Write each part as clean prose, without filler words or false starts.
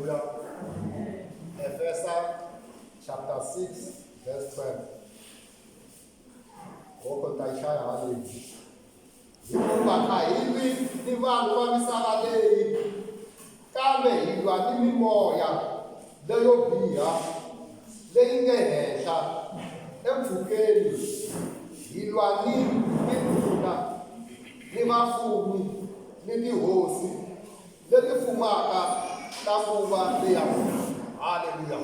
Hallelujah. Ephesians chapter 6, verse 12. Oko taishaya hallelujah. Hikuva hivi ni vanhu va misava leyi, kambe hi lwa ni mimoya leyo biha leyi nge henhla empfhukeni. Hi lwa ni mindhuna ni vafumi ni tihosi leti fumaka ta nguva leya. Hallelujah.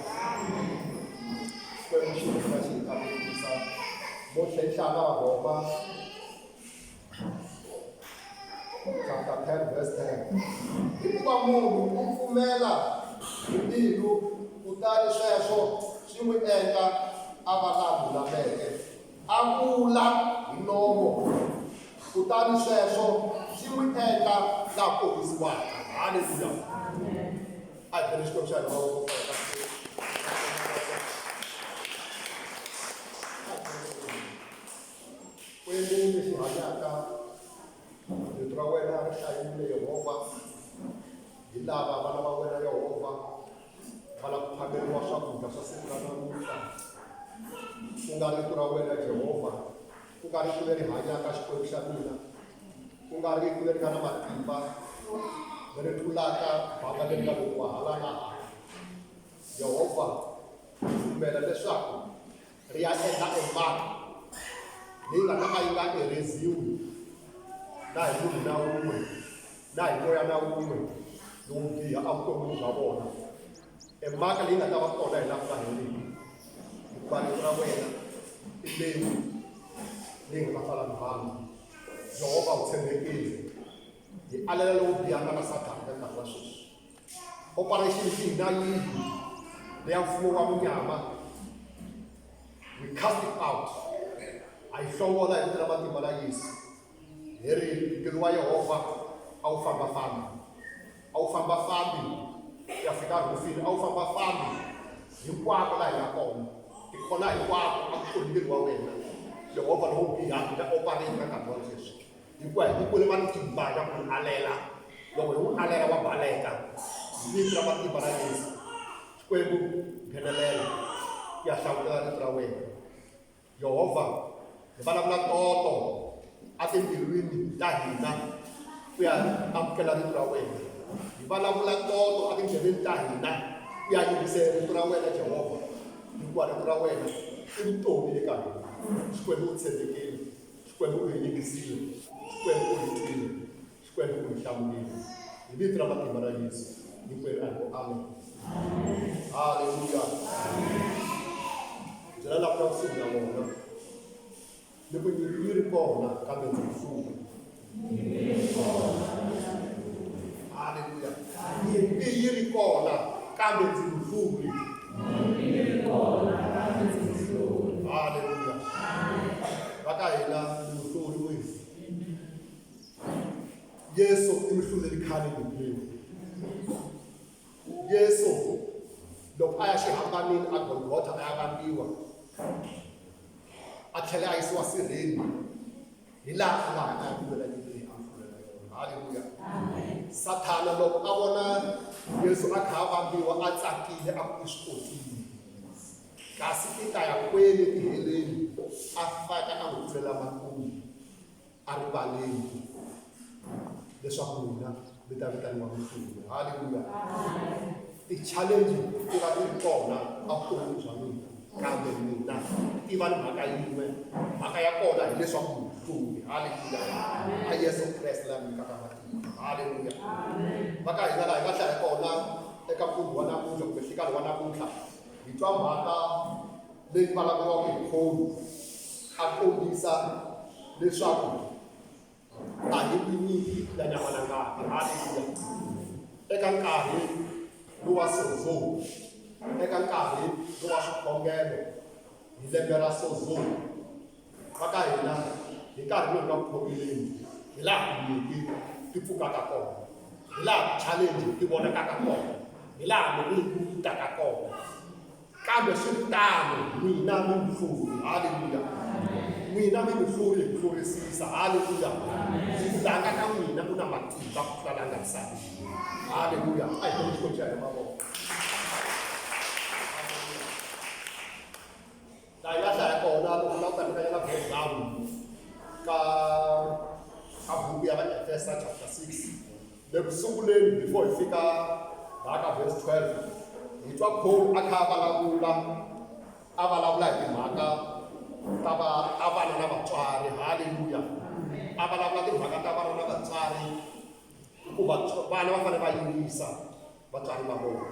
Kwemixini xa xikambisisa mo tlhentlhana Roma chapter 10 verse 10. Hikuva munhu u pfumela hi mbilu, kutani sweswo swi n'wi endla a va la lulameke. A vula hi nomo, kutani sweswo swi n'wi endla la ponisiwaka. Hallelujah. I finish scripture now. Kweli lexi hanyaka vito ra wena ri hlayile Yehovha, hi lava vana va wena Yehovha va lava ku phameriwa swakudya swa siku ra namuntlha. Ku nga rito ra wena Jehovha, ku nga rito leri hanyaka xikwembu xa mina, ku nga rito leri nga na matimba, leri tlulaka banga leri nga lokiwa hala na hala. Yehovha, pfumela leswaku ri ya endla emhaka leyi nga ta ka yi nga ereziwi na hi munhu na wun'we na hi moya na wun'we lowu biha evuton'wini bya vona. Emhaka leyi nga ta va kona hi laha ku nga heriki, hikuva rito ra wena i leyi nga ta pfala mhangu. Jehovha u tshembekile, hi alela lowu bihaka na Satana ka nkarhi wa sweswi. Operation hina yihi leya mfumo wa munyama, we cast it out. A yi hlongola hi vito ra matimba la Yesu. Hi ri ntirho wa Yehovha a wu fambafambi, a wu fambafambi ya fika hofini, a wu fambafambi hinkwako laha hi nga kona. Hi kona hinkwako a ku tluli ntirho wa wena Jehovha lowu bihaka na operate ka nkarhi wa sweswi. Hikuva hi ku lema matimba ya ku n'wi alela, loko hi n'wi alela wa baleka hi vito ra matimba la Yesu. Xikwembu nghenelela ya hlawulela rito ra wena Jehovha. Hi vulavula toto etimbilwini ta hina ku ya amukela rito ra wena. Hi vulavula toto etindleveni ta hina ku ya yingisela rito ra wena Jehovha. Hikuva rito ra wena i vutomi eka hina. Xikwembu u tshembekile, Xikwembu u hi yingisile, Xikwembu u hi twile, Xikwembu u hi hlamulile. Hi vito ra matimba ra Yesu hinkwerhu a hi ngo amen. Haleluya. Byela lava ku kusuhi na vona loko yi ri kona kambe ndzi mfumo. Haleluya. Yi ri kona kambe ndzi mfumo. Haleluya. Va ka hina muhluri wihi? Yesu i muhluri khale ngopfu. Yesu loko a ya xihambanini a Golgotha a ya vambiwa, a tlhela a yisiwa sirheni, hi laha a ya pfulela leyi a pfulela yona. Haleluya. Sathana loko a vona Yesu a kha a vambiwa a tsakile a ku swi kotile, kasi ti ta ya kwele tiheleni a faka a n'wi pfulela makumu a rivaleni leswaku mina mi ta vitaniwa muhluri. Haleluya. Ti-challenge ti va ti ri kona evuton'wini bya mina, kambe mina ti va ni mhaka yin'we. Mhaka ya kona hileswaku muhluri. Haleluya. A Yesu Kreste la nyikaka matimba. Haleluya. Va ka hina laha hi nga hlaya kona eka mpundzu wa namuntlha kumbe nhlekani wa namuntlha, hi twa mhaka leyi vulavuriwaka hi Paul a kombisa leswaku a hi tinyiki ya nyama na ngati. Haleluya. Eka nkarhi lowa Sozo, eka nkarhi lowa swikhongelo, hi lembe ra Sozo, va ka hina hi nkarhi lowu nga ku khomileni, hi laha tinyiki ti pfukaka kona, hi laha challenge ti vonakaka kona, hi laha mirhi yi taka kona. Kambe swi ri tano n'wina mi muhluri. Haleluya. N'wina mi muhluri hi ku hlurisisa. Haleluya. Ntanga ka n'wina ku na matimba ku tlula la nga misaveni. Haleluya. A hi xikwembu xa hina mavoko. sunguleni before hi fika laha verse 12 hi twa Paul a kha a vulavula hi timhaka ta vana na vatswari. Haleluya. A vulavula timhaka ta vana na vatswari hikuva vana va fanele va yingisa vatswari va vona.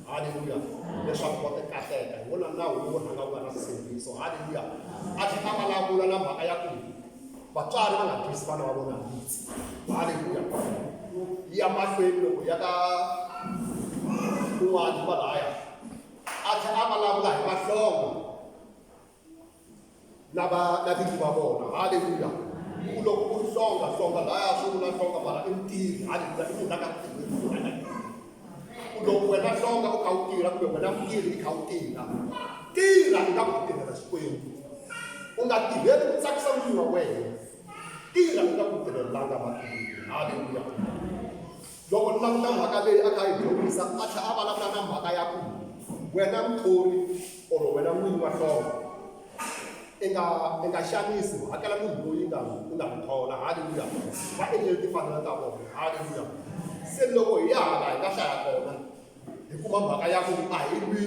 Haleluya. Leswaku va tikateka hi wona nawu lowu rhanga wu nga na nsindziso. Haleluya. A tlhela a vulavula na mhaka ya ku vatswari va nga twisi vana va vona hitsi. Haleluya. Ya mahlweni loko ya ka un'wana kwalaya a tlhela a vulavula hi vahlonga na vinyi va vona. Haleluya. Ku loko ku hlonga laya swi vula hlonga mara i ntirhi. Haleluya. I munhu a nga tirhi. Ku loko wena hlonga u kha u tirha kumbe wena mutirhi i kha u tirha i nga ku tirhela Xikwembu. U nga tirheli ku tsakisa n'wini wa wena. Tirha i nga ku tirhelanga vatirhi. Haleluya. Loko ni languta mhaka leyi a kha hi dyondzisa a tlhela a vulavula na mhaka ya ku wena muthori or wena n'wini wa hlonga i nga xanisi hakela munhu loyi u nga n'wi thola. Haleluya. Va endleli timfanelo ta vona. Haleluya. Se loko hi ya hala hi nga hlaya kona hi kuma mhaka ya ku a hi lwi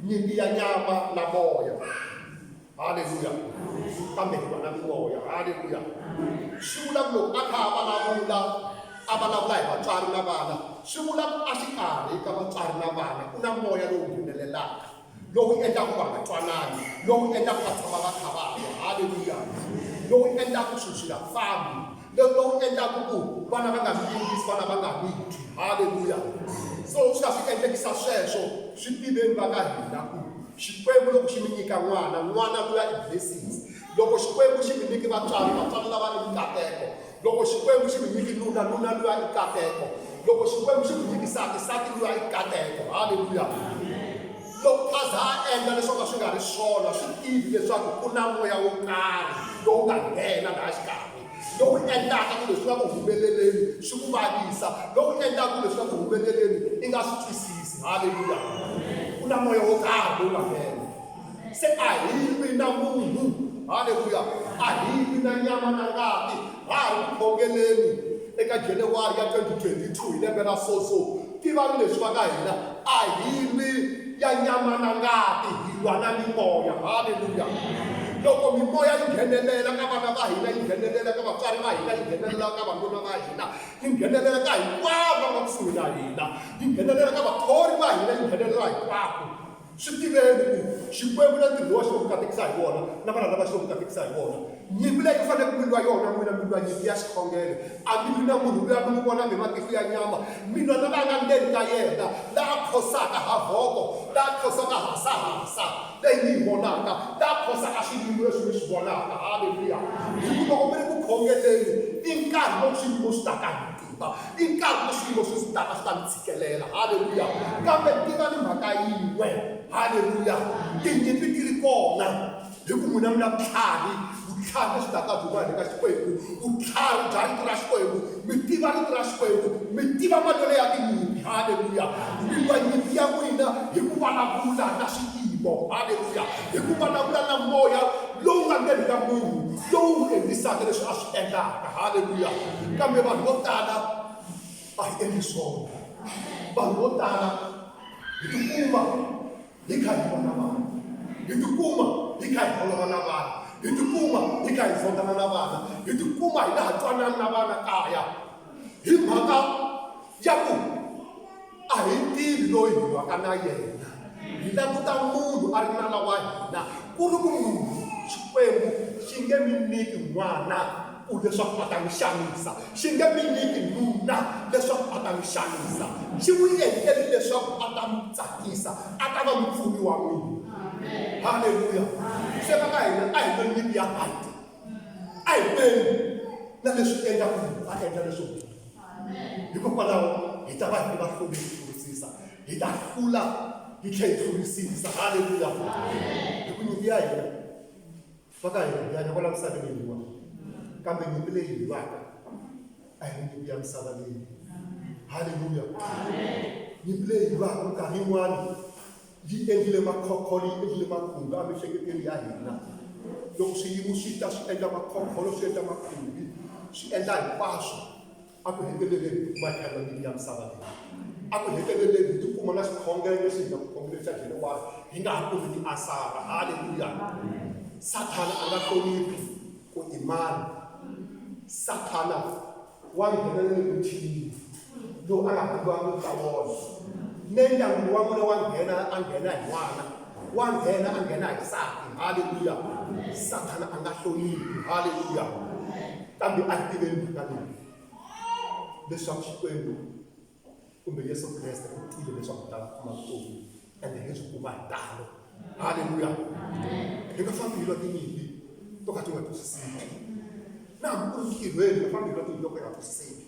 nyimpi ya nyama na moya. Haleluya. Kambe hi va na mimoya. Haleluya. Swi vula ku loko a kha a vulavula hi vatswari na vana swi vula ku a xikarhi ka vatswari na vana ku na moya lowu nghenelelaka lowu endlaku va nga twanani, lowu endlaku va tshama va kha va lwa. Haleluya. Lowu endlaku swilo swi nga fambi, lowu endlaku ku vana va nga yingisi, vana va nga twi. Haleluya. So swi nga swi endlekisa sweswo swi tiveni va ka hina ku Xikwembu loko xi mi nyika n'wana luya i blessings. Loko Xikwembu xi mi nyiki vatswari lava i nkateko. Loko Xikwembu xi mi nyiki nuna luya i nkateko. Loko Xikwembu xi mi nyiki sati luya i nkateko. Haleluya. Loko a za a endla leswaku swi nga ri swona swi tivi leswaku ku na moya wo karhi lowu nga nghena laha xikarhi lowu endlaka ku leswi nga ku humeleleni swi ku vavisa, lowu endlaka ku leswi nga ku humeleleni i nga swi twisisi. Haleluya. Ku na moya wo karhi lowu nga nghena. Se a hi lwi na munhu. Haleluya. A hi lwi na nyama na ngati. Ha ri ku khongeleni eka January ya 2022 hi lembe ra so tivani leswi va ka hina a hi lwi ya nyama na ngati, hi lwa na mimoya. Haleluya. Loko mimoya yi nghenelela ka vana va hina, yi nghenelela ka vatswari va hina, yi nghenelela ka vanuna va hina, yi nghenelela ka hinkwavo va nga kusuhi na hina, yi nghenelela ka vathori va hina, yi nghenelela hinkwako. Swi tiveni ku Xikwembu na ntirho wa xi ku katekisa hi wona na vana lava xi ku katekisa hi wona. Nyimpi leyi ku fanele ku miliwa yona n'wina mi lwa nyimpi ya xikhongelo. A mi lwi na munhu luya mi n'wi vonaka hi matihlo ya nyama, mi lwa na nga ndzeni ka yena laha khosaka havhoko, laha khosaka hasahasa leyi mi yi vonaka, laha khosaka swiyimo leswi mi swi vonaka. Haleluya. Hi loko mi ri ku khongeleni i nkarhi lowu swiyimo swi taka hi matimba, i nkarhi lowu swiyimo swi taka swi ta mi tshikelela. Haleluya. Kambe tivani mhaka yin'we. Haleluya. Tinyimpi ti ri kona hi ku n'wina mi na vutlhari leswi taka byi va le ka Xikwembu, vutlhari bya rito ra Xikwembu, mi tiva rito ra Xikwembu, mi tiva matlhelo ya tinyimpi. Haleluya. Mi lwa nyimpi ya n'wina hi ku vulavula na swiyimo. Haleluya. Hi ku vulavula na moya lowu nga ndzeni ka munhu lowu endlisaka leswi a swi endlaka. Haleluya. Kambe vanhu vo tala a hi endli swona. Vanhu vo tala hi tikuma hi kha hi vona vanhu, hi tikuma hi kha hi holova na vanhu, hi tikuma hi kha hi zondana na vana, hi tikuma hi nga twanani na vana kaya hi mhaka ya ku a hi tivi loyi hi lwaka na yena. Hi languta munhu a ri na lawa hina ku ri ku munhu Xikwembu xi nge mi nyiki n'wana ku leswaku a ta n'wi xanisa, xi nge mi nyiki nuna leswaku a ta n'wi xanisa, xi n'wi endleli leswaku a ta n'wi tsakisa, a ta va mupfuni wa n'wina. Haleluya. Se va ka hina a hi lo nyimpi ya height, a hi peni na leswi endlaku a endla leswo biha. Hikokwalaho hi ta va hi va hluli hi hlurisisa, hi ta hlula hi tlhela hi hlurisisa. Haleluya. Hi ku nyimpi ya hina va ka hina hi hanya kwala misaveni hinkwayo, kambe nyimpi leyi hi lwaka a hi nyimpi ya misava leyi. Haleluya. Nyimpi leyi hi lwaka minkarhi yin'wana yi endlile makhokholo, yi endlile makhumbi emiehleketweni ya hina. Loko swiyimo swi ta swi endla makhokholo, swi endla makhumbi, swi endla hinkwaswo aku hetelele makhalo ni ya msaba aku hetelele tu kuma na khongele si na khongele sa jeno wa hinga aku ni asara haleluya sathana angahloniphi ku imani sathana wangenele kuthini lo angabukwa ngitawona nenyangu wamona angena yiwana wangena angena isakhe haleluya sathana angahloniphi haleluya kambe ativeli ngani leswaku xikwembu kumbe Yesu Kreste u tile leswaku ta kuma vutomi ende leswi kuma hi talo haleluya hi nga fambi hi lwa tinyimpi to ka ti nga twisiseki na ku ri ntirhweni hi nga fambi hi lwa tinyimpi to ka hi nga twisiseki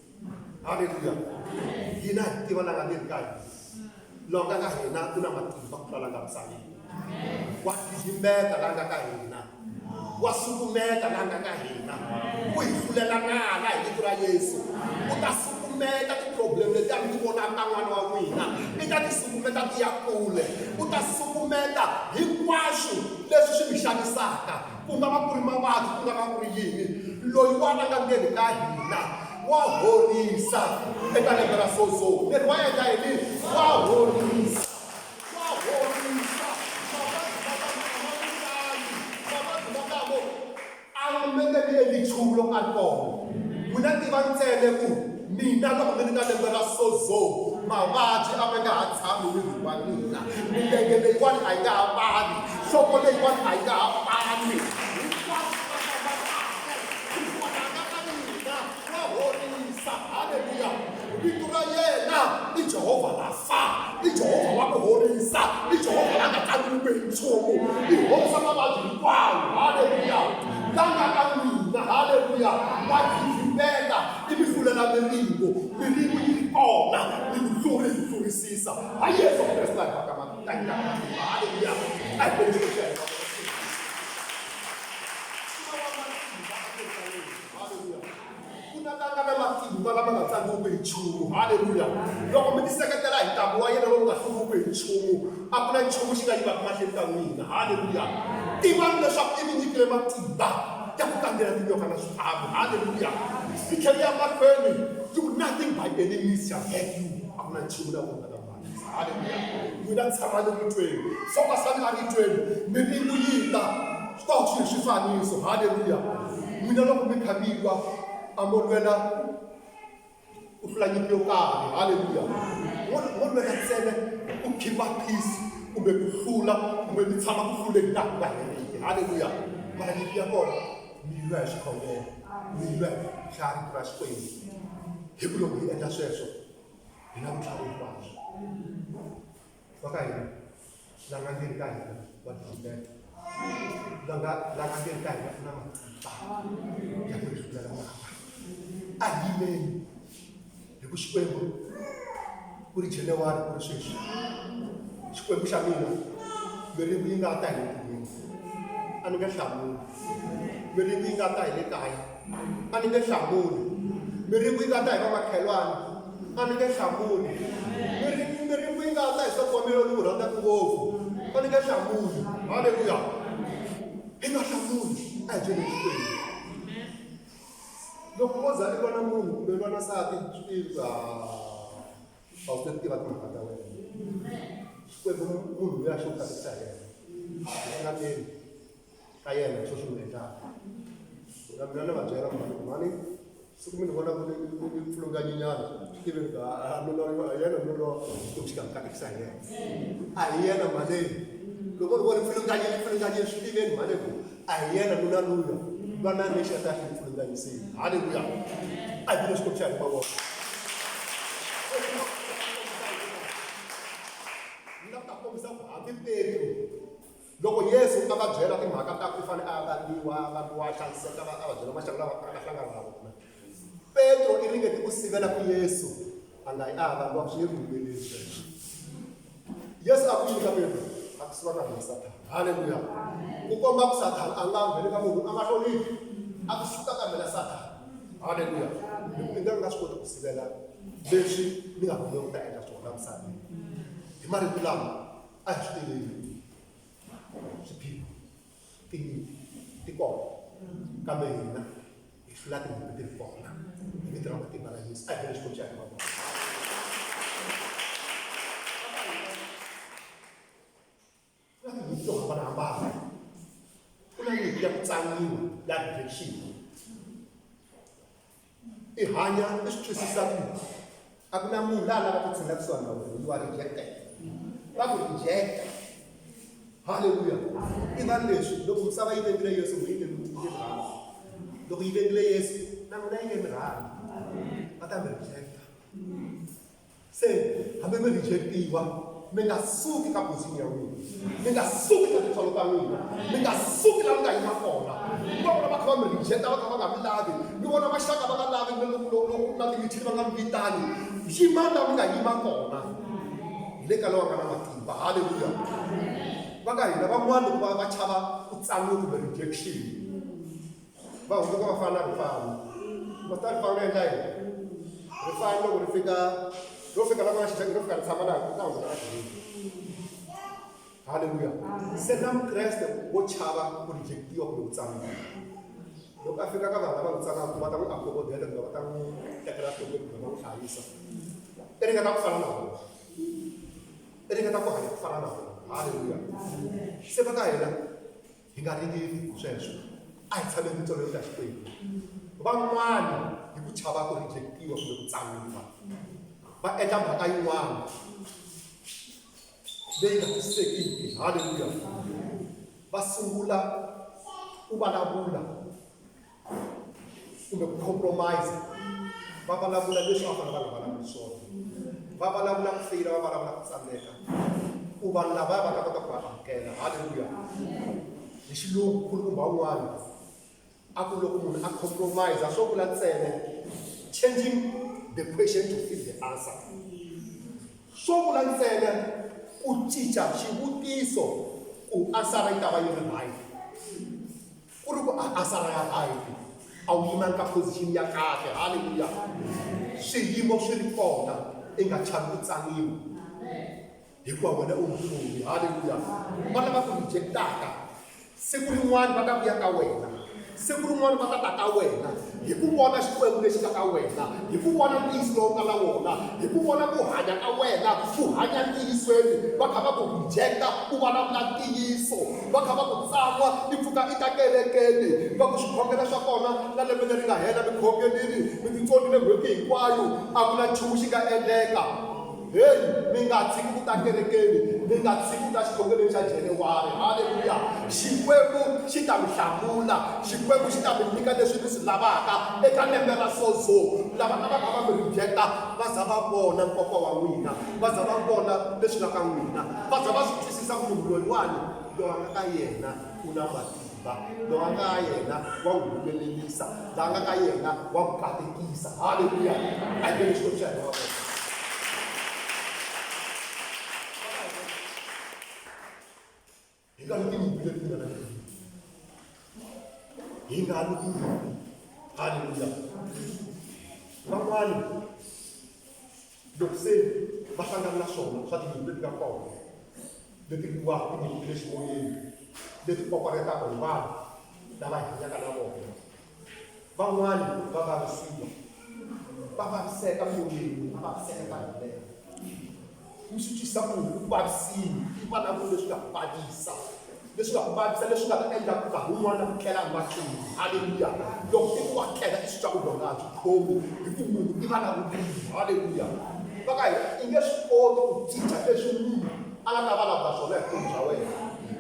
haleluya hina hi tiva langa leri ka hina longa ka hina ku na matimba ku tlula langa misaveni wa tijimeta langa ka hina wa sukumeta langa ka hina ku hi hlulela ngala hi vito ra Yesu u ta sukumeta ti-problem leti a mi ti vonaka ka n'wana wa n'wina i ta ti sukumeta ti ya kule u ta sukumeta hinkwaswo leswi swi mi xanisaka ku nga va ku ri mavabyi ku nga va ku ri yini loyi wa langangeni ka hina wa horisa eka lembe ra sozo leri wa endla yini wa horisa lichulo alcohol muna tiva ntsele ku mina loko ni ka lembe ra sozo mavabyi a ma nga ha tshami ni wa mina milenge leyiwani a yi nga ha pani nhloko leyiwani a yi nga ha pani wa horisa haleluya vito ra yena i Jehovha Rafa i Jehovha wa ku horisa i Jehovha la nga tsandziwi hi nchumu i horisa mavabyi hinkwawo haleluya langa ka mina haleluya wa tshembeka i mi hlulela miringo yi kona ni ku hlurisisa a Yesu Kreste la ka matanga haleluya a hi beni xo xela kuna tanga na matimba lama nga tsandziwi hi nchumu haleluya loko mi tiseketela hi ntambu wa yena lowu nga hluriwi hi nchumu a ku na nchumu xi nga yivaka mahlweni ka n'wina haleluya tivani leswaku i mi nyikile matimba ya ku kambela tinyoka na swiphavo haleluya i tlhela mahlweni do nothing by any means shall hurt you a ku na nchumu na vona haleluya n'wina tshamani ritweni fokasani a ritweni miringu yi ta swi ta swi swifaniso haleluya n'wina loko mi khamilwa a mo lwela ku hlula nyimpi yo karhi haleluya mo lwela ntsena ku khipa peace kumbe ku hlula kumbe mi tshama ku hluleni laha ku nga heriki haleluya mara nyimpi ya kona mi lwa hi xikhongelo mi lwa hi tlhari ra xikwembu hi ku loko hi endla sweswo hi na vutlhari hinkwaswo va ka hina langa ndzeni ka hina va tshembeka langa ndzeni ka hina ku na matimba ya ku hi hlulela mavabyi a yimeni hi ku xikwembu ku ri Januwari ku ri sweswi xikwembu xa mina miringu yi nga ta hi le tilweni a ni nge hlamuli miringu yi nga ta hi le kaya a ni nge hlamuli miringu yi nga ta hi vamakhelwana a ni nge hlamuli miringu yi nga ta hi sokomelo ni wu rhandzaka ngopfu a ni nge hlamuli haleluya hi nga hlamuli a hi byeli xikwembu loko wo za i lwa na munhu kumbe lwa na nsati a wu swi tiva timhaka ta wena xikwembu munhu luya xo katekisa yena engateni ka yena xo xi n'wi endlaka na mina ni va byela mani siku mi ni vona ku ni pfulunganyinyana swi tiveni ka yena nolo to xika katekisa yena a hi yena maneni loko ni vona pfulunganyeni swi tiveni mani ku a hi yena nuna luya lwana lexi a ta xi pfulunganyiseni haleluya a hi vile xikomi xa hi mavona Petro loko Yesu a va byela timhaka ta ku fanele a vangiwa hlangiseka a va byela maxaka lava a hlangana na vona Petro i ringete ku sivela ku Yesu a nga vangiwa swi humeleli Yesu a ku yini ka Petro a ku siva ka hina Sathana haleluya ku komba ku Sathana a nga ngheni ka munhu a nga hloniphi a ku suka ka mina Sathana haleluya mi nga swi koti ku sivela leswi mi nga kona ku ta endla swona misaveni hi marito lama a hi swi tiveni swiphiqo tinyimpi ti kona kambe hina hi laha ti nyimpi ti ri kona hi vito ra matimba ra Yesu a hi veni xikombiso xa hina na tinyimpi to hambanahambana ku na nyimpi ya ku tsangiwa ya rejection i hanya i swi twisisa ku a ku na munhu laha lava ku tshama kusuhani na wena you are rejected va ku rejecta haleluya i vanhu leswi loko misava yi vengile Yesu n'wi yi nge mi rhandzi loko yi vengile Yesu na n'wina yi nge mi rhandzi va ta mi rejecta se hambi mi rejectiwa mi nga suki ka position ya n'wina mi nga suki ka titsolo ta n'wina mi nga suki laha mi nga yima kona mi vona va kha va mi rejecta va kha va nga mi lavi mi vona maxaka va nga lavi loko na timithini va nga mi vitani yimani laha mi nga yima kona hi le ka lowa nga na matimba haleluya va ka hina van'wana loko va chava ku tsangiwa kumbe rejection va hundzuka va fana na rifani masta rifani ri endla yini rifani loko ro fika lava nga xixaka ro fika ri tshama laha ku ta hundzuka na gezi haleluya se na mukreste wo chava ku rejectiwa kumbe ku tsangiwa loko a fika ka vanhu lava n'wi tsangaka va ta n'wi akomodela kumbe va ta n'wi tekela nhlokweni kumbe va n'wi hlayisa i ringeta ku fana na vona i ringeta ku hanya ku fana na vona haleluya se va ka hina hi nga ringeli sweswo a hi tshameni titsolo ta Xikwembu van'wana hi ku chava ku rejectiwa kumbe ku tsangiwa va endla mhaka yin'wana leyi nga twisisekiki haleluya va sungula ku vulavula kumbe ku compromise va vulavula leswi a fanele va nga vulavuli swona va vulavula ku feyila va vulavula ku tsandzeka ku vanhu lavaya va ta kota ku va amukela haleluya hi xilungu khulukumba wun'wana a ku loko munhu a compromise swo vula ntsena changing the question to fit the answer swo vula ntsena ku cinca xivutiso ku ansara yi ta va yi ri right ku ri ku ansara ya right a wu yimanga ka position ya kahle haleluya swiyimo swi ri kona i nga chavi ku tsangiwa hikuva wena u mfumi haleluya va lava ku rejectaka siku rin'wana va ta vuya ka wena siku rin'wana va ta ta ka wena hi ku vona xikwembu lexi nga ka wena hi ku vona ntiyiso lowu nga na wona hi ku vona ku hanya ka wena ku hanya ntiyisweni va kha va ku rejecta ku vulavula ntiyiso va kha va ku tsan'wa i pfuka i ta kerekeni va ku swikhongelo swa kona na lembe leri nga hela mi khongelini mi titsonile n'hweti hinkwayo a ku na nchumu xi nga endleka heyi mi nga tshiki ku ta kerekeni mi nga tshiki ku ta xikhongelweni xa January haleluya xikwembu xi ta mi hlamula xikwembu xi ta mi nyika leswi mi swi lavaka eka lembe ra sozo lava a va kha va mi rejecta va za va vona nkoka wa n'wina va za va vona leswi nga ka n'wina va za va swi twisisa ku munhu loyiwani loyi a nga ka yena u na matimba loyi a nga ka yena wa n'wi humelelisa loyi a nga ka yena wa ku katekisa haleluya a hi veni xikwembu xa hina wa vona hi nga ni tinyimpi leti nga na hi nga ni tinyimpi haleluya van'wani loko se va hlangana na swona swa tinyimpi leti nga kona leti viwaka tinyimpi le ximoyeni leti koparetaka hi vanhu lava hi hanyaka na vona van'wani va vavisiwa va vaviseka moyeni va vaviseka ka hindlela mi swi twisisa ku ku vavisini i vulavula leswi nga ku vavisa leswi nga ku vavisa leswi nga ta endla ku nkarhi wun'wana ku tlela mahlweni haleluya loko i ku wa tlela i swi twa ku lona a byi khomi hi ku munhu i vulavulile haleluya va ka hina i nge swi koti ku cinca leswi munhu a nga ta vulavula swona hi vutomi bya wena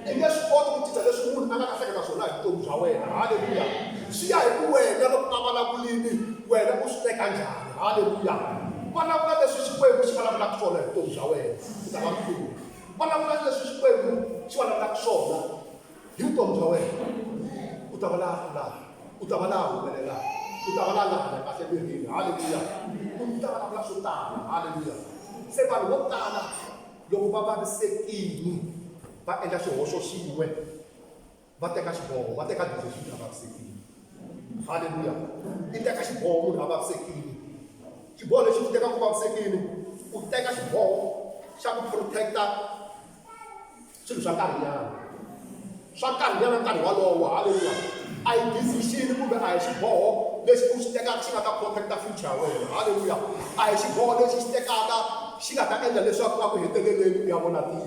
i nge swi koti ku cinca leswi munhu a nga ta hleketa swona hi vutomi bya wena haleluya swi ya hi ku wena loko a vulavulini wena u swi teka njhani haleluya vulavula leswi xikwembu xi vulavulaka swona hi vutomi bya wena u ta va mkhulu vulavula leswi xikwembu xi vulavulaka swona hi vutomi bya wena u ta va laha humelelaka u ta va laha nga hanya kahle mirini haleluya u ta vulavula swo tala haleluya se vanhu vo tala loko va vavisekile va endla xihoxo xin'we va teka xiboho va teka decision a vavisekile haleluya i teka xiboho munhu a vavisekile xiboho lexi u teka ku vavisekile u teka xiboho xa ku protecta swilo swa nkarhinyana nkarhi walowo haleluya a hi decision kumbe a hi xiboho xiboho lexi u xi tekaka xi nga ta protect future ya wena halleluya a hi xiboho lexi xi tekaka xi nga ta endla leswaku a ku heteleleni u ya vona tilo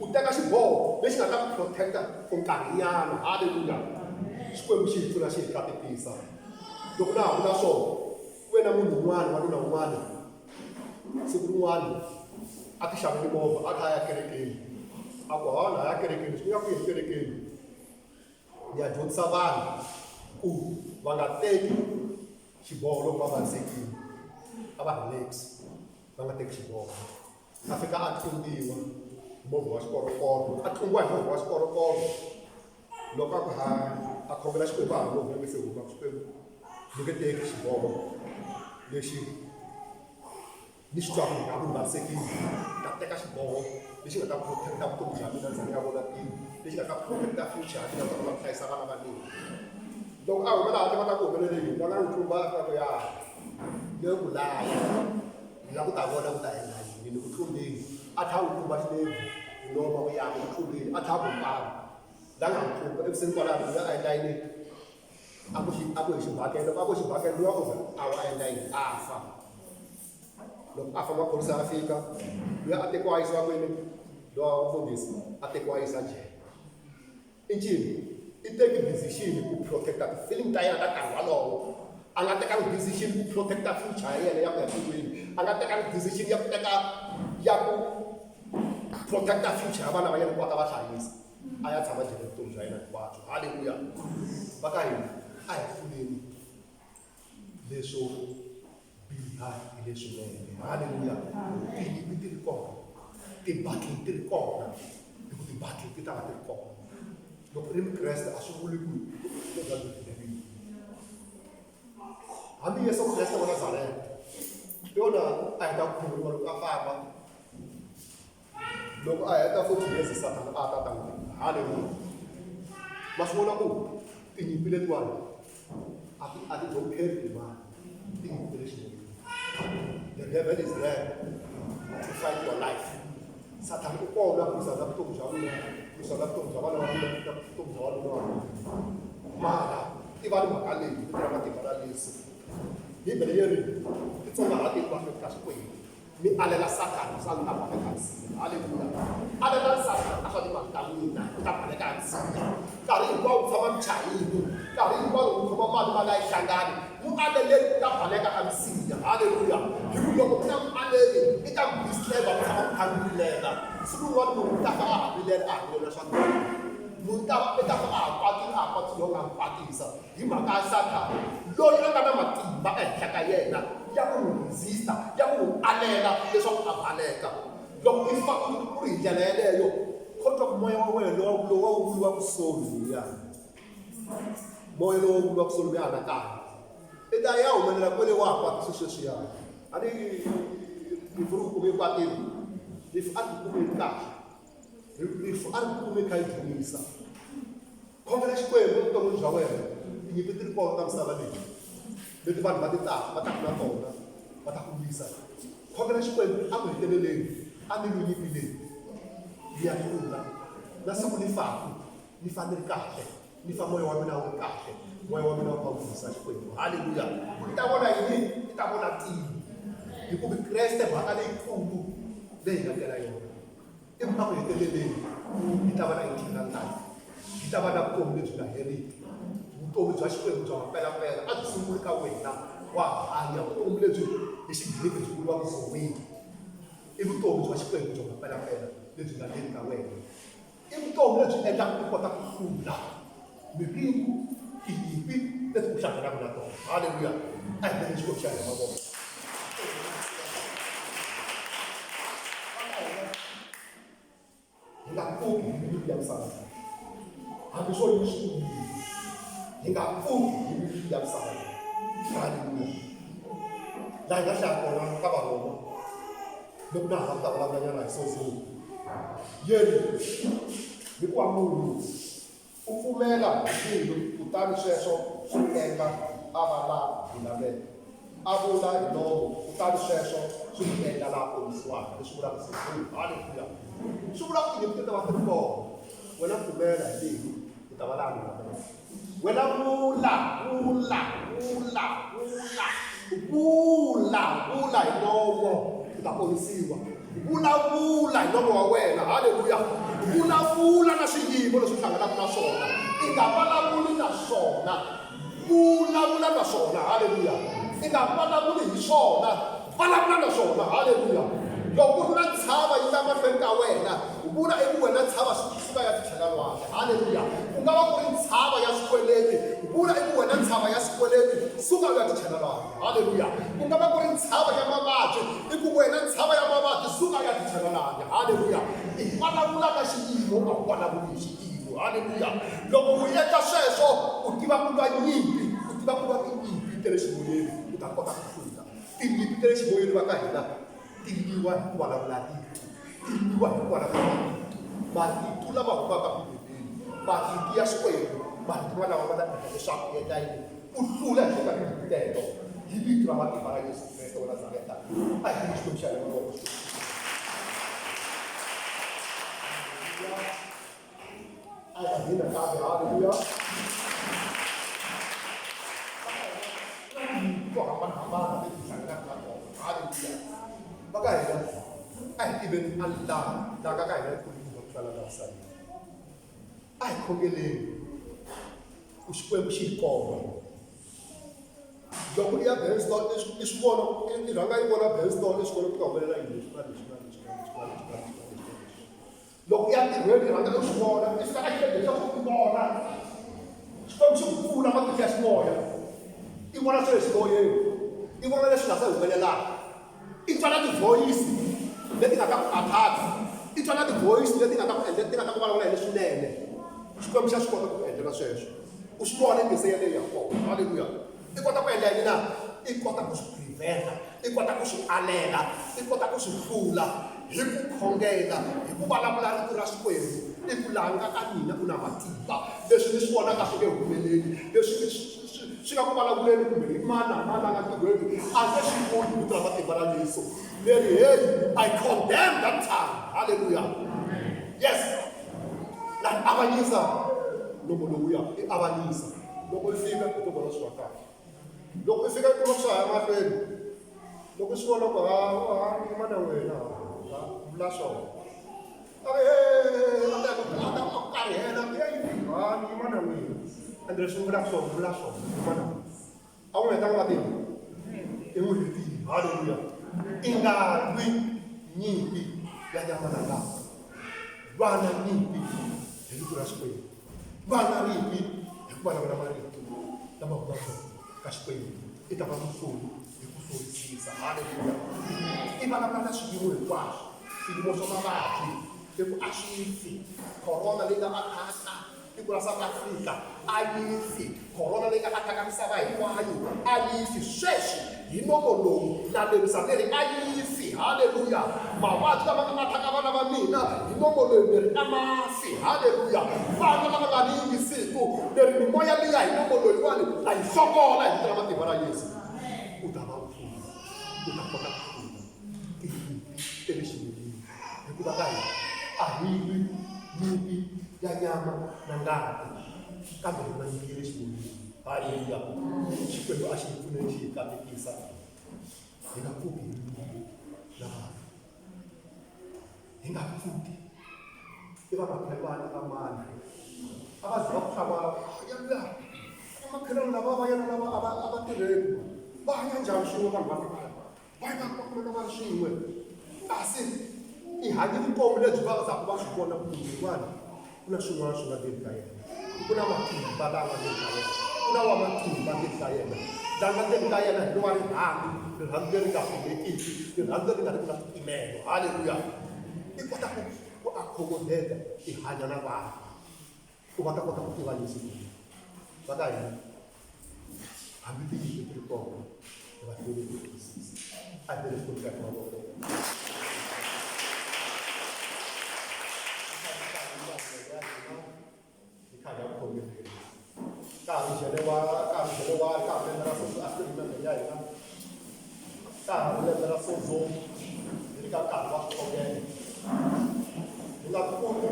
u teka xiboho lexi nga ta ku protect for nkarhinyana halleluya xikwembu xi hi pfuna xi hi katekisa loko na ha vula swona ku ve na munhu un'wana wanuna un'wana siku rin'wana a ti xaveli movha a kha a ya kerekeni a ku hawana a ya kerekeni swi nga ku yini kerekeni ni ya dyondzisa vanhu ku va nga teki xiboho loko va vavisekile a va relax va nga teki xiboho a fika a tlumbiwa movha wa xikorokoro a tlumbiwa hi movha wa xikorokoro loko a ku a khongela xikwembu a ha movha ya nge se huma xikwembu ni nge teki xiboho lexi ni xi twaka a ku vavisekile ta teka xiboho lexi nga ta protecta vutomi bya mina ndzi nga vona tilo lexi nga ta protecta future ya mina ta kota ku hlayisa vana va mina loko a humela handle va ta ku humeleleni va nga n'wi tlumba a ku ya le ku laya la ku ta vona ku ta endla yini ni ku tlumbeni a tlha n'wi tlumba xilevi lova ku yaka ku tlumbeni a tlha ku mbala la nga n'wi tlumba eviseni kwalaho ya a endla yini a ku hi xibakele loko a ku xibakele luwa over a wa endla yini a fa loko a famba maphorisa a fika luya a tekiwa a yisiwa kwini lowa mfundhisi a tekiwa a yisa jele i ncini i teki decision ku protecta ti-feeling ta yena ta nkarhi walowo a nga tekangi decision ku protecta future ya yena ya ku ya tilweni a nga tekangi decision ya ku teka ya ku protecta future ya vana va yena ku va ta va hlayisa a ya tshama jele vutomi bya yena hinkwabyo halleluya va ka hina a hi pfuleni leswo biha hi leswinene halleluya tinyimpi ti ri kona tibattle ti ri kona hi ku tibattle ti ta va ti ri kona loko ri Kreste a swi vuli ku hambi Yesu Kreste wa Nazareta yona a heta ku khumuriwa loko a famba loko a heta 40 years Satana a ta n'wi halleluya ma swi vona ku tinyimpi letiwani a ti blockeri hi mani tinyimpi leswi the devil is there to fight your life Satana u kona ku lwisana na vutomi bya wena ku lwisana na vutomi bya vana va wena na vutomi bya wanuna wa wena mara i va ni mhaka leyi ti tirha matimba la lesi bibele yeri ti tsongahatini va fika xikwembu mi alela Satana swa n'wi ta baleka hansi halleluya alela Satana a swa timhaka ta n'wina u ta baleka hansi nkarhi hinkwawo u tshama michayini nkarhi hinkwawo u khoma mali ma nga yi hlangani mu aleleni u ta baleka ka misinya halleluya hi ku loko u ta mu aleli i ta mu disleva u tshama u kha mi vilela siku rin'wana munhu u ta fa a ha vilela a ha vilela swa munhu i ta fa a ha kwatile a ha kwatile lo nga n'wi kwatisa hi mhaka ya Satana loyi a nga na matimba ehenhla ka yena ya ku n'wi resista ya ku n'wi alela leswaku a baleka loko i fa u ri hi ndlela yeleyo kota ku moya wa wena lowu wa wu vuliwaka soli luyani moya lowu vuliwaka soli luya anakanyo i ta ya humelela kwele wa ha kwatisa sweswiyani a ni rifu ri ku kume kwatile rifu a ri ku kumeni kahle rifu a ri ku kume kha yi dumisa khongela xikwembu evuton'wini bya wena tinyimpi ti ri kona ta misava leyi leti vanhu va ti taka va taka na tona va ta ku lwisa khongela xikwembu a ku heteleleni a ni lo nyimpi leyi ni ya tlula na siku ni faku ni fa ni ri kahle ni fa moya wa mina wu ri kahle moya wa mina wu va vuyisa xikwembu halleluya i ta vona yini i ta vona tilo hikuva Kreste mhaka leyikulu leyi nga tela yona i ku a ku heteleleni i ta va na eternal life i ta va na vutomi lebyi nga heriki vutomi bya xikwembu bya mampelampela a byi sunguli ka wena wa hanya vutomi lebyi hi xigriki byi vuriwaka zoweni i vutomi bya xikwembu bya mampelampela lebyi nga leni ka wena i vutomi lebyi endlaka u kota ku hlula miringu tinyimpi leti ku hlanganaka na tona halleluya a hi tele xikwembu xa hina mavoko hi nga pfuki hi miringu ya misava hambi swo yini swi ku hi nga pfuki hi miringu ya misava halleluya laha hi nga hlaya kona ka varoma loko na ha ta vulavulanyana hi sosoni yeni hikuva munhu u pfumela hi mbilu kutani sweswo swi endla a va laha hi laveka a vula hi nomo kutani sweswo swi n'wi endla laha ponisiwaka leswi vulaka sosoni halleluya swi vula ku tinyimpi ti ta va ti ri kona wena pfumela hi leyi u ta va laha hi laveka wena vula vulavula hi nomo u ta ponisiwa, vulavula hi nomo wa wena, haleluya, vulavula na swiyimo leswi hlanganaka na swona, i nga vulavuli na swona, vulavula na swona, haleluya, i nga vulavuli hi swona, vulavula na swona, haleluya. Loko ku ri na tshava yi ta mahlweni ka wena, u vula eku wena tshava suka ya titlhela lwandle, haleluya. Ku nga va ku ri tshava ya swikweleti, u vula eku wena tshava ya swikweleti suka ya titlhela lwandle, haleluya. Ku nga va ku ri tshava ya mavabyi, i ku wena tshava ya mavabyi suka ya titlhela lwandle, haleluya. I vulavula ka xiyimo, a vulavuli hi xiyimo, haleluya. Loko u endla sweswo u tiva ku va nyimpi, u tiva ku va tinyimpi ta le ximoyeni u ta kota ku hlula. Tinyimpi ta le ximoyeni va ka hina tiviwa hi ku vulavula tiko, tiviwa hi ku vulavula tiko. Marito lama humaka Bibeleni, marito ya Xikwembu, marito lama nga ta endla leswaku u endla yini, u hlula hi eka tinyimpi teto hi vito ra matimba ra Yesu Kreste wa Nazareta. A hi Xikwembu xa yena loko a hi hina kambe, haleluya. Ku hambanahambana leti hlanganaka na tona, haleluya. Maka hina a hi tiveni Allah laha ka hina ku tlala na vasati, a hi khongeleni ku Xikwembu xi hi komba. Loko i ya Benston i swi vona, i rhanga i vona Benston i swi vona ku ta humelela yini leswi na leswi. Loko i ya ntirhweni i rhanga i swi vona, i fika a xiyenge leswaku i vona Xikwembu xi ku pfuna matihlo ya ximoya, i vona swilo ximoyeni, i vona leswi nga ta humelelaka. I twa na ti-voice leti nga ta ku attack-a, i twa na ti-voice leti nga ta ku endla, ti nga ta ku vulavula hi leswinene. Xikwembu xa swi kota ku endlela sweswo, u swi vona misi yaleyo ya kona, haleluya. I kota ku endla yini na? I kota ku swi prevent-a, i kota ku swi alela, i kota ku swi hlula hi ku khongela, hi ku vulavula rito ra Xikwembu, i ku langa ka mina u na matimba. Leswi ni swi vonaka swi nge humeleli, leswi swi nga ku vulavuleni kumbe hi mani na mani a nga tirhweni, a nge swi voni vito ra matimba ra Yesu. Leri hey, I condemn that time, haleluya. Yes, na avanyisa nomo lowuya, i avanyisa. Loko i fika i to vona swi va kahle, loko i fika i kuma swi haya mahlweni, loko i swi vona ku i mana wena vula swona, a karhela i mana wena, ende leswi vula swona vula swona i mana wena. A wu hetanga matimba i n'wi hetile, haleluya. I nga lwi nyimpi ya nyama na ngati, vana nyimpi hi vito ra Xikwembu, vana nyimpi hi ku vulavula marito lama humaka ka Xikwembu. I ta va kusoni hi ku sorisisa, haleluya. I vulavula na swiyimo hinkwaswo, swiyimo swa mavabyi, hi ku a swi fi, corona leyi nga attack-a tiko ra South Africa, a yi fi, corona leyi nga attack-a misava hinkwayo, a yi fi. Sweswi hi nomo lowu na lerisa leri a yi fi, haleluya. Mavabyi lama nga attack-a vana va mina hi nomo lowu leri a ma fi, haleluya. Vana lava nga ni yingisiku leri mimoya liya hi nomo loyiwani na yi hlokola hi vito ra matimba ra Yesu. U ta va u pfuna, u ta kota ku pfuna tinyimpi ta le ximoyeni, hikuva ka hina a hi lwi nyimpi ya nyama na ngati, kambe hi na nyimpi ya le ximoyeni, haleluya. Xikwembu a xi hi pfuneni xi hi katekisa, hi nga pfuki hi lwile na vanhu, hi nga pfuki i vamakhelwani va mani a va za va ku hlava ya makhelwani lava vayana lava a va tirheni va hanya njhani swin'we vanhu va fika va ya va kumeka va ri swin'we, kasi i hanye vutomi lebyi va zaku va swi vona ku yin'wana ku na swin'wana swi nga ndzeni ka yena, ku na matimba lama ndzeni ka yena, ku na wa matimba ndzeni ka yena. Lama ndzeni ka yena hi lowa rirhandzu, rirhandzu leri nga kumekiki, rirhandzu leri nga ri ku na swipimelo, haleluya. I kota ku accommodate, i hanya na vanhu, ku va ta kota ku tiva Yesu va ka hina. Hambi tinyimpi ti ri kona hi va hlweli ku twisisa, a hi le xikolweni ka mavoko. Karhi xelewa karhi lembe ra sozo a lembe ya hina, karhi lembe ra sozo hi ri ka nkarhi wa switokelo, hi nga koti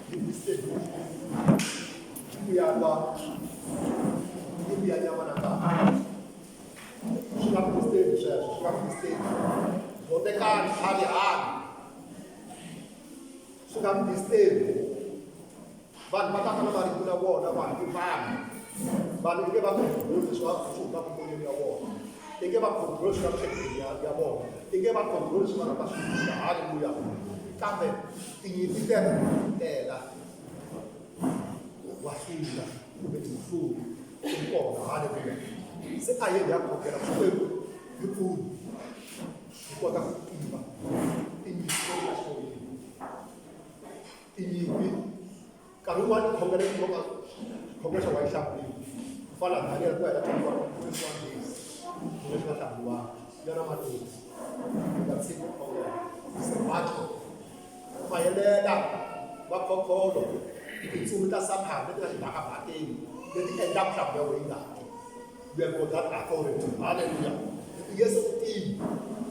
hi mistake ku ya lwa nyimpi ya nyama na ngati. suka mistake vanhu va ta kana va ri na vona vanhu i vanhu i nge va control leswi va kusuka vukolweni ya vona i nge va control swi va pekeni ya vona i nge va control swi va nga ta swi fika halleluya kambe tinyimpi tela wa hlula kumbe tinhlulu ti kona halleluya se a yeni ya khongela swikwembu hi pfuni hi kota ku tiva tinyimpi ta ximoyeni tinyimpi nkarhi wun'wani khongela yi koka khongela xa wayihlambini ku fana na Daniel ku hela 21 days leswi nga hlambiwanga yona matoti nga tshiki khongela sebato mayelela va khokholo tintsumi ta saphana leti nga xibakabakeni leti endlaka nhlamu ya wena you have got that authority hallelujah yesu tivi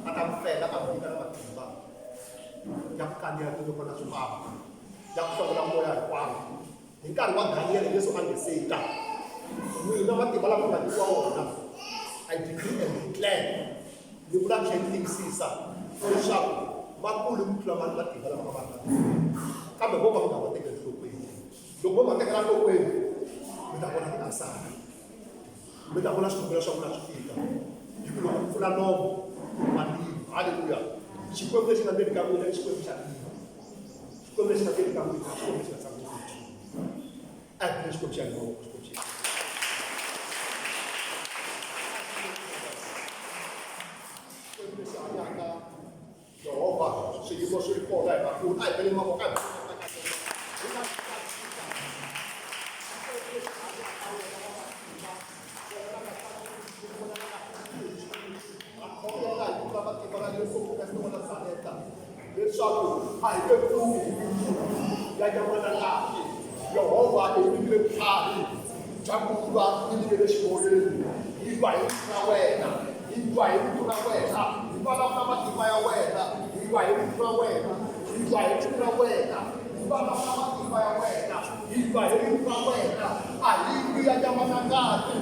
a ta mfela a vika na matimba ya ku kandziyela tinoko na swivava ya ku hlongola moya hinkwawo hi nkarhi wa Daniel yesu a nge seta n'wina matimba lama nga nyikiwa wona I decree and declare ni vula khentisisa leswaku makulu ku tlula mani matimba lama nga va kambe vo va nga va tekeli enhlokweni loko vo va tekela enhlokweni mi ta vona tinasana mi ta vona swikombelo swa vona swi fika hi ku loko pfula nomo matimba halleluya xikwembu lexi nga ndzeni ka n'wina i xikwembu xa tiva xikwembu lexi nga ndzeni ka n'wina xikwembu lexi nga tshama a hi vile xikwembu xa hina xikwembu xa Jehovah, swiyimo swi ri kona hi mafuni a hi vele mavoko a leswaku a hi nge pfuki ya nyamana lapi Jehovah i nyikile vutlhari bya ku va i nyikile xivolweni hi va hi na wena hi va hi vitu na wena hi vulavula matimba ya wena hi va hi vitu na wena hi va hi vitu na wena hi vulavula matimba ya wena hi va hi vitu na wena a hi vi ya nyamana ngati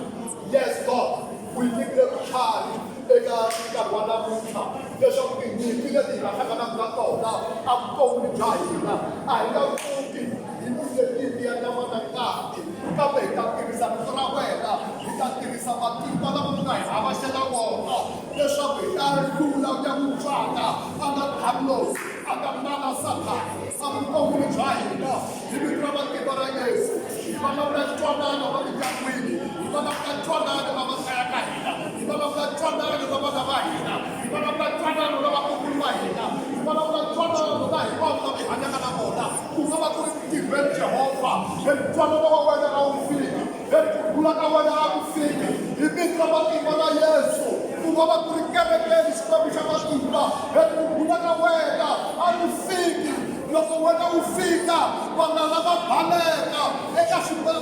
yes God u nyikile vutlhari eka nkarhi wa namuntlha leswaku tinyimpi leti hi nga hlanganaka na tona a vuton'wini bya hina a hi nga pfuki hi nyimpi ya nyamana ngati kambe hi ta tirhisa vito ra wena hi ta tirhisa matimba lama mi nga hi havasela wona leswaku hi ta hlula ya mutswaka a nga thamlosi a nga nana satani a vuton'wini bya hina hi vito ra matimba ra Yesu hi vulavula ntwanano wa mindyangwini hi vulavula ntwanano wa makaya ka hina hi vulavula ntwanano wa vana va hina hi vulavula ntwanano na vakokulu va hina hi vulavula ntwanano na hinkwavo lava hi hanyaka na vona ku nga va ku ri tirhweni Jehova hi ntwanano wa wena a wu fiki hi kurhula ka wena a wu fiki hi vito ra matimba ra Yesu ku nga va ku ri kerekeni xikwembu xa matimba hi kurhula ka wena a wu fiki loko wena wu fika vana lava baleka eka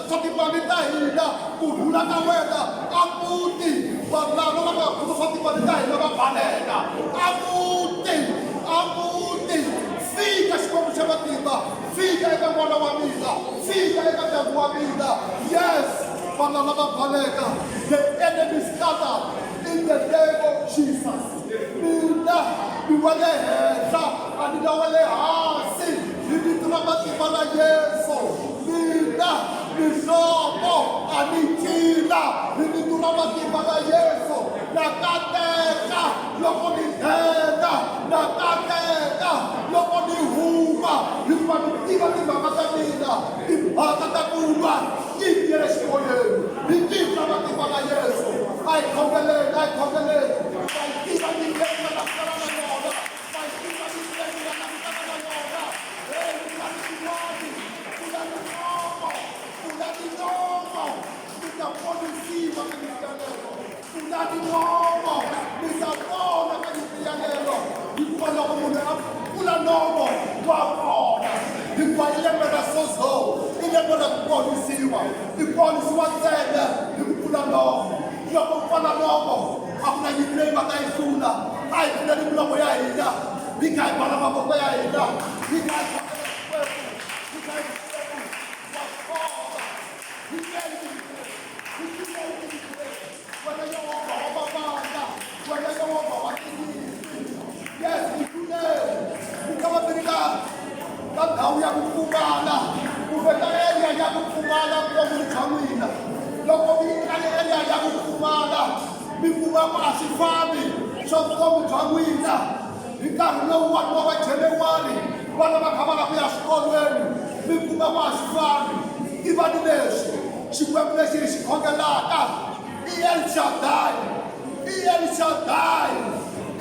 swa timali ta hina ku rhula ka wena a muti vanhu lava va nga khoma swa timali ta hina va baleka a muti fika xikwembu xa matimba fika eka n'wana wa mina fika eka ndyangu wa mina yes vana lava baleka the enemy scattered in the name of Jesus mina ni wa le henhla a ni na wa le hansi hi vito ra matimba ra Yesu mina ni nhloko a ni cina hi vito ra matimba ra Yesu na kateka loko ni nghena na kateka loko ni huma hikuva ni tiva timhaka ta mina timhaka ta ku va nyimpi ya le xikolweni hi vito ra matimba ra Yesu a hi khongeleni a hi khongeleni va hi tiva nyimpi leyi nga na vitana na yona va hi tiva nyimpi leyi nga na vitana na yona kula tin'wani kula tinongo mi ta ponisiwa ka nyimpi yaleyo kula tinongo mi ta vona ka nyimpi yaleyo hikuva loko munhu a kula nomo wa vona hikuva i lembe ra sozo i lembe ra ku ponisiwa i ponisiwa ntsena hi ku kula nomo loko u pfala nomo a ku na nyimpi leyi va ta yi hlula a hi pfuleni milomo ya hina hi kha hi pfala mavoko ya hina hi kha hi ka ndhawu ya ku pfumala kumbe ka area ya ku pfumala vutomi bya n'wina. Loko mi ka area ya ku pfumala mi kuma ku a swi fambi swa vutomi bya n'wina hi nkarhi lowuwani wa vajanawari vana va kha va lava ku ya swikolweni mi kuma ku a swi fambi. Tivani leswi xikwembu lexi hi xi khongelaka i El Shaddai, i El Shaddai,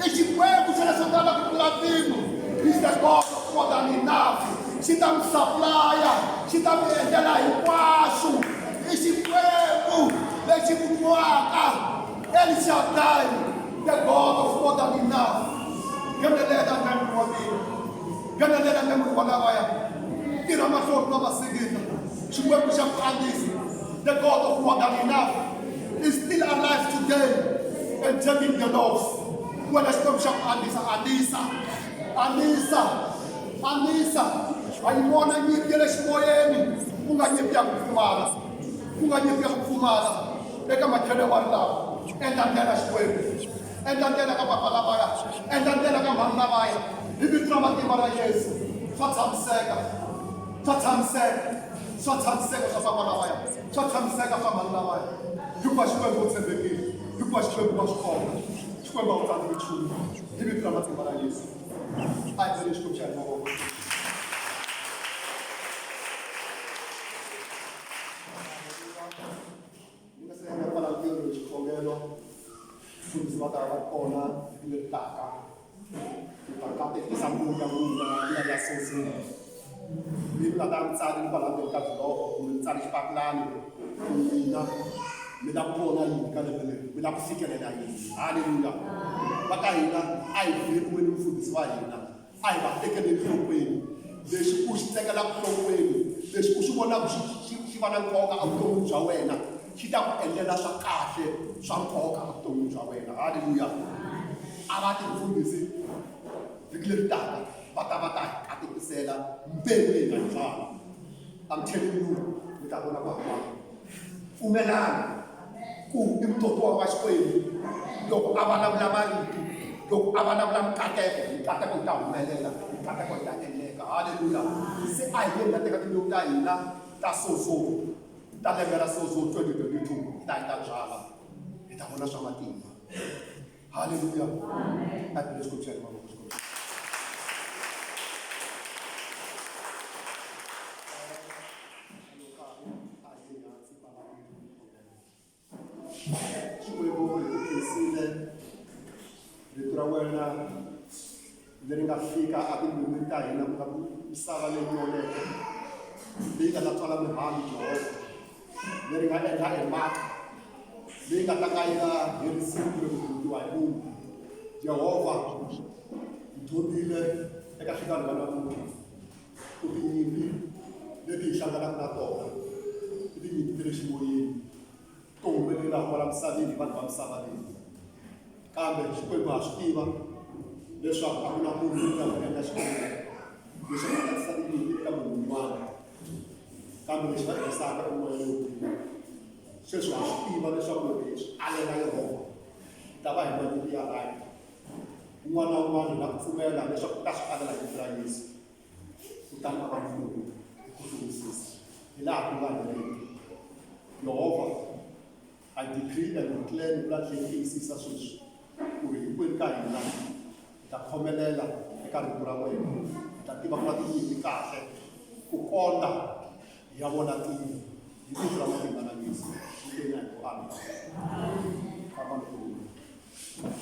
i xikwembu xa leswo tala ku tlula mpimo. He's the God of more than enough. Xi ta mi saplaya, xi ta mi endlela hinkwaswo. I xikwembu lexi vuriwaka El Shaddai, the God of more than enough. Nghenelela ndyangu wa mina, nghenelela ndyangu wa lavaya, tirha mahloti na masikita. Xikwembu xa ku andzisa, the God of more than enough, is still alive today and taking the loss. Wena xikwembu xa ku andzisa, andzisa. A yi vona nyimpi ya le ximoyeni ku nga nyimpi ya ku pfumala, ku nga nyimpi ya ku pfumala eka majanawari lawa. Endla ndlela xikwembu, endla ndlela ka papa lavaya, endla ndlela ka mhani lavaya. Hi vito ra matimba ra Yesu, swa tshamiseka, swa tshamiseka, swa tshamiseka swa papa lavaya, swa tshamiseka swa mhani lavaya. Hikuva xikwembu u tshembekile, hikuva xikwembu wa swi kota, xikwembu a wu tsandzeki nchumu. Hi vito ra matimba ra Yesu. A hi vele xikwembu xa mavoko. Fundzi va ta va kona le taka ta tekisa munhu ya n'wina ya sosini mi nga ta mitsari ni kwala ndzeni ka biloho kumbe mitsari xipapilani mina mi la ku vona yini ka lembe leri mi la ku fikelela yini. Haleluya. Va ka hina a hi vheriweni mufundhisi wa hina, a hi va tekeleni enhlokweni lexi u xi tekelaka enhlokweni, lexi u xi vonaka xi va na nkoka evuton'wini bya wena, xi ta ku endlela swa kahle swa nkoka evuton'wini bya wena. Haleluya. A va ti mfundhisi vhiki leri taka va ta katekisela mbewu leyi nga byala. I'm telling you, mi ta vona ku hambana. Pfumelana ku i mutokiwa wa Xikwembu loko a vulavula marito, loko a vulavula mikateko yi ta humelela, mikateko yi ta endleka. Haleluya. Se a hi yeni nga teka timbewu ta hina ta soso ta lembe ra soso 2022 hi ta byala, hi ta vona swa matimba. Haleluya. A hi leswi ku mavoko. Xikwembu hi ku khensile rito ra wena leri nga fika etimbilwini ta hina, ku nga misava leyi noneke leyi nga ta tswala mihandzu, Jehovha, leri nga endla emhaka leyi nga ta ka yi nga herisiwi kumbe ku hundziwa hi munhu. Jehovha, hi dyondzile eka xikarhi ka namuntlha ku tinyimpi leti hi hlanganaka na tona i tinyimpi ta le ximoyeni to humelelaka kwala misaveni hi vanhu va misava leyi. Kambe Xikwembu ha swi tiva leswaku a ku na munhu loyi nga ku endla xikwembu lexi nga tatisa tinyimpi eka munhu un'wana, kambe lexi va tirhisaka i moya lowu. Sweswi ha swi tiva leswaku loko hi swi alela Yehova hi ta va hi manyimpi ya right. Un'wana na un'wana hi na ku pfumela leswaku ta swi alela hi vito ra Yesu, kutani a va munhu hi ku hluvisisa hi laha ku nga heriki. Yehova, I decree and declare ni vula tiyisisa sweswi ku ri hinkwenu ka hina hi ta khomelela eka rito ra wena, hi ta tiva ku va tinyimpi kahle ku kondza hi ya vona tini hi vito ra matimba na Yesu. Amen.